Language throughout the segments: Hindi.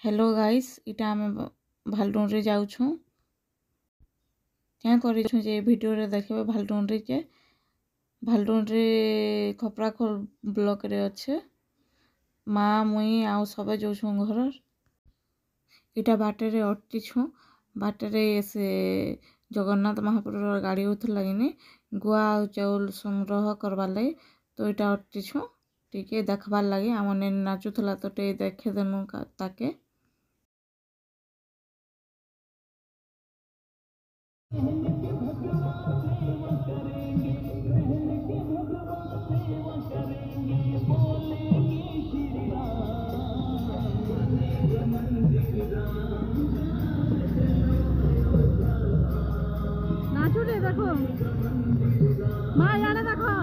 हेलो गाइस इटा आमे भालडून रे जाउछु क्या करिछु जे वीडियो रे देखबे भालडून रे खपराखोल ब्लॉक रे अच्छे माँ मुई आउ सबे जाउछु घर इटा बाटे रे अटकिछु बाटे रे से जगन्नाथ महाप्रभु गाड़ी उठला कि गुआ आ चाउल संग्रह करबार लगी तो इटा अटकिछु टिके देखबार लगी आम नाचुला तो टे देखे देनु ताके नाचू रे देखो माँ याने देखो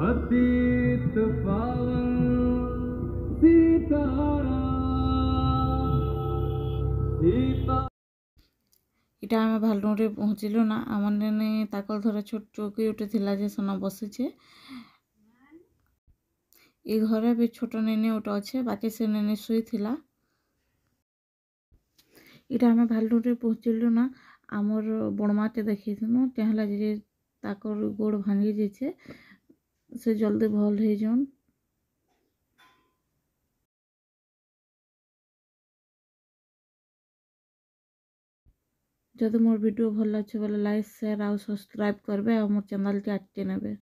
अतीत पावन सीताराम सीता इटा आमे भालडून रे पहुँचलु ना आमने ने ताकल थोड़ा छोट चौकी उठे थिला जे सना बसिछे ए घरे भी छोट नेने उठे अच्छे बाकी से नेने सुई थिला इटा आमे भालडून रे पहुँचलु ना आमर बणमाते देखिथिनु तेहला जे ताकर गोड़ भांगी जेछे से जल्दी भल हे जन जदि मोर वीडियो भल अच्छे बोले लाइक शेयर और सब्सक्राइब करबे और मोर चैनल के आके नेबे।